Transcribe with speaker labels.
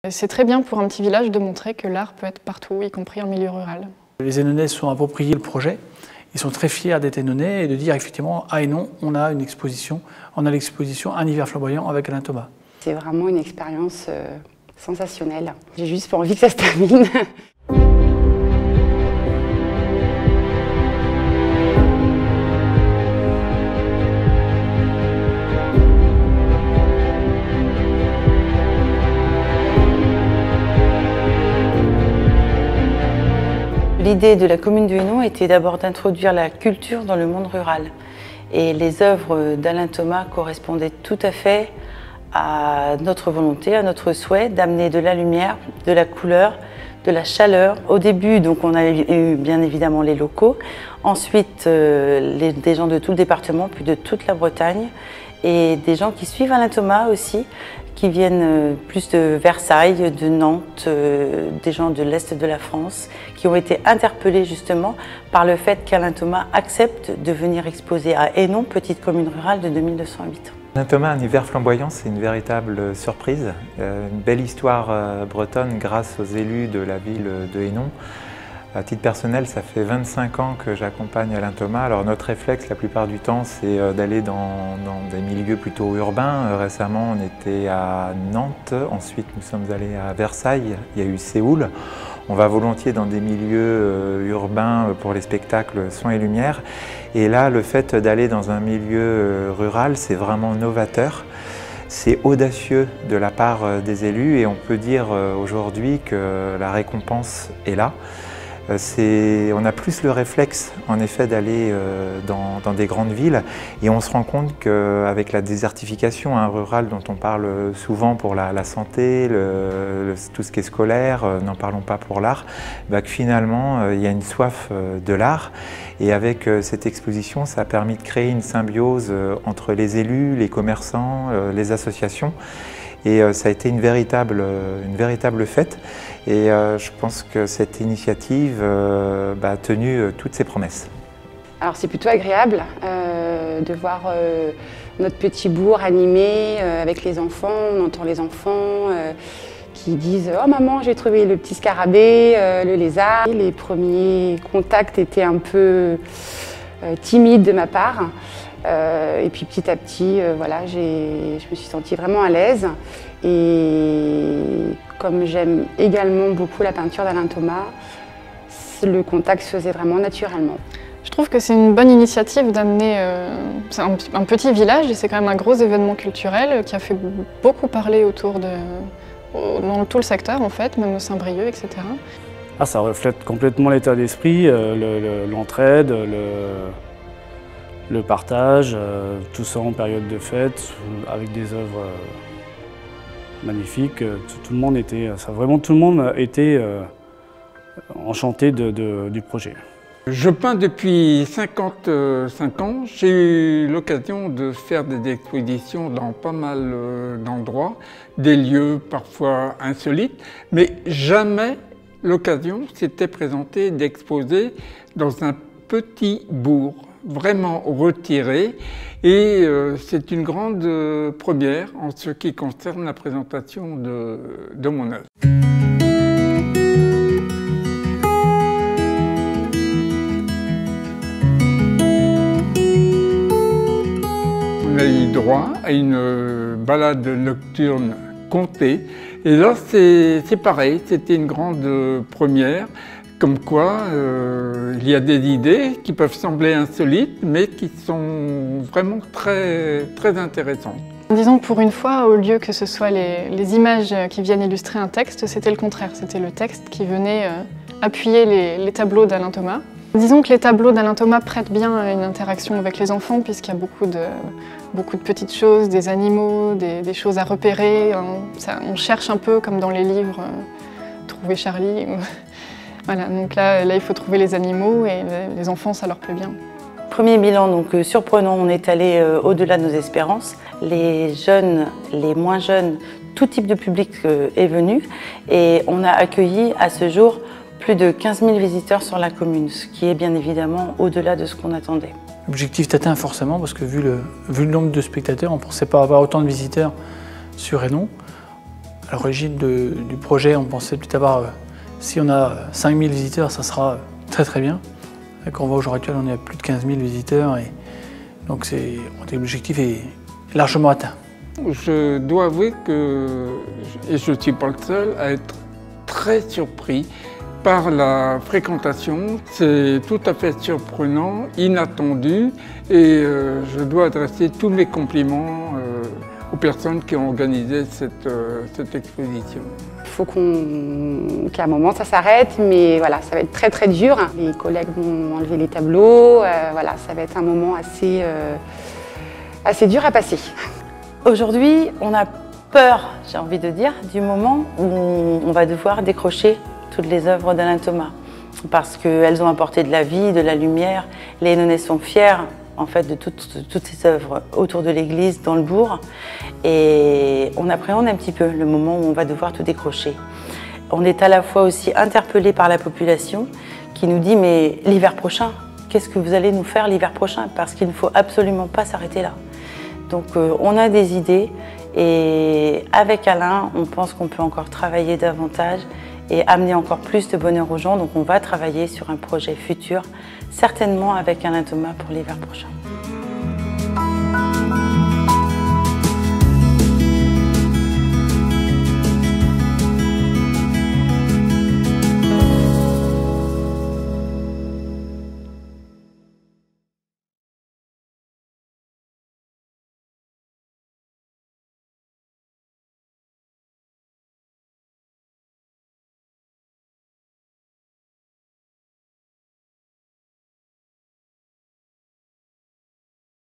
Speaker 1: C'est très bien pour un petit village de montrer que l'art peut être partout, y compris en milieu rural.
Speaker 2: Les Hénonnais se sont appropriés le projet, ils sont très fiers d'être Hénonnais et de dire effectivement à Hénon, on a l'exposition Un hiver flamboyant avec Alain Thomas.
Speaker 3: C'est vraiment une expérience sensationnelle. J'ai juste pas envie que ça se termine. L'idée de la commune de Hénon était d'abord d'introduire la culture dans le monde rural. Et les œuvres d'Alain Thomas correspondaient tout à fait à notre volonté, à notre souhait d'amener de la lumière, de la couleur, de la chaleur. Au début, donc, on a eu bien évidemment les locaux, ensuite des gens de tout le département, puis de toute la Bretagne, et des gens qui suivent Alain Thomas aussi, qui viennent plus de Versailles, de Nantes, des gens de l'Est de la France, qui ont été interpellés justement par le fait qu'Alain Thomas accepte de venir exposer à Hénon, petite commune rurale de 2200 habitants.
Speaker 4: Alain Thomas, Un hiver flamboyant, c'est une véritable surprise, une belle histoire bretonne grâce aux élus de la ville de Hénon. À titre personnel, ça fait 25 ans que j'accompagne Alain Thomas. Alors notre réflexe, la plupart du temps, c'est d'aller dans des milieux plutôt urbains. Récemment, on était à Nantes, ensuite nous sommes allés à Versailles, il y a eu Séoul. On va volontiers dans des milieux urbains pour les spectacles son et lumière. Et là, le fait d'aller dans un milieu rural, c'est vraiment novateur. C'est audacieux de la part des élus et on peut dire aujourd'hui que la récompense est là. On a plus le réflexe en effet d'aller dans des grandes villes et on se rend compte qu'avec la désertification rurale dont on parle souvent pour la santé, tout ce qui est scolaire, n'en parlons pas pour l'art, que finalement il y a une soif de l'art et avec cette exposition ça a permis de créer une symbiose entre les élus, les commerçants, les associations. Et ça a été une véritable fête et je pense que cette initiative a tenu toutes ses promesses.
Speaker 3: Alors c'est plutôt agréable de voir notre petit bourg animé avec les enfants. On entend les enfants qui disent « Oh maman, j'ai trouvé le petit scarabée, le lézard ». Les premiers contacts étaient un peu timides de ma part. Et puis petit à petit, voilà, je me suis sentie vraiment à l'aise. Et comme j'aime également beaucoup la peinture d'Alain Thomas, le contact se faisait vraiment naturellement.
Speaker 1: Je trouve que c'est une bonne initiative d'amener c'est un petit village et c'est quand même un gros événement culturel qui a fait beaucoup parler dans tout le secteur en fait, même au Saint-Brieuc, etc.
Speaker 5: Ah, ça reflète complètement l'état d'esprit, l'entraide, le partage, tout ça en période de fête, avec des œuvres magnifiques. Tout le monde était enchanté du projet.
Speaker 6: Je peins depuis 55 ans. J'ai eu l'occasion de faire des expositions dans pas mal d'endroits, des lieux parfois insolites, mais jamais l'occasion s'était présentée d'exposer dans un petit bourg, vraiment retiré, et c'est une grande première en ce qui concerne la présentation de mon œuvre. On a eu droit à une balade nocturne comptée, et là c'est pareil, c'était une grande première. Comme quoi, il y a des idées qui peuvent sembler insolites, mais qui sont vraiment très, très intéressantes.
Speaker 1: Disons que pour une fois, au lieu que ce soit les images qui viennent illustrer un texte, c'était le contraire. C'était le texte qui venait appuyer les tableaux d'Alain Thomas. Disons que les tableaux d'Alain Thomas prêtent bien à une interaction avec les enfants, puisqu'il y a beaucoup de petites choses, des animaux, des choses à repérer. On cherche un peu comme dans les livres « Trouver Charlie ». Voilà, donc là, il faut trouver les animaux et les enfants, ça leur plaît bien.
Speaker 3: Premier bilan donc surprenant, on est allé au-delà de nos espérances. Les jeunes, les moins jeunes, tout type de public est venu et on a accueilli à ce jour plus de 15 000 visiteurs sur la commune, ce qui est bien évidemment au-delà de ce qu'on attendait.
Speaker 2: L'objectif est atteint forcément parce que vu le nombre de spectateurs, on ne pensait pas avoir autant de visiteurs sur Hénon. À l'origine du projet, on pensait peut-être avoir, si on a 5000 visiteurs, ça sera très très bien. Quand on va au jour actuel, on est à plus de 15 000 visiteurs, et donc l'objectif est largement atteint.
Speaker 6: Je dois avouer que, et je ne suis pas le seul, à être très surpris par la fréquentation. C'est tout à fait surprenant, inattendu, et je dois adresser tous mes compliments aux personnes qui ont organisé cette exposition.
Speaker 7: Il faut qu'à un moment ça s'arrête, mais voilà, ça va être très très dur. Les collègues vont enlever les tableaux, voilà, ça va être un moment assez dur à passer.
Speaker 3: Aujourd'hui, on a peur, j'ai envie de dire, du moment où on va devoir décrocher toutes les œuvres d'Alain Thomas, parce qu'elles ont apporté de la vie, de la lumière. Les Hénonnais sont fiers en fait de toutes ces œuvres autour de l'église, dans le bourg, et on appréhende un petit peu le moment où on va devoir tout décrocher. On est à la fois aussi interpellé par la population qui nous dit mais l'hiver prochain, qu'est-ce que vous allez nous faire l'hiver prochain? Parce qu'il ne faut absolument pas s'arrêter là. Donc on a des idées, et avec Alain, on pense qu'on peut encore travailler davantage et amener encore plus de bonheur aux gens. Donc on va travailler sur un projet futur, certainement avec Alain Thomas pour l'hiver prochain.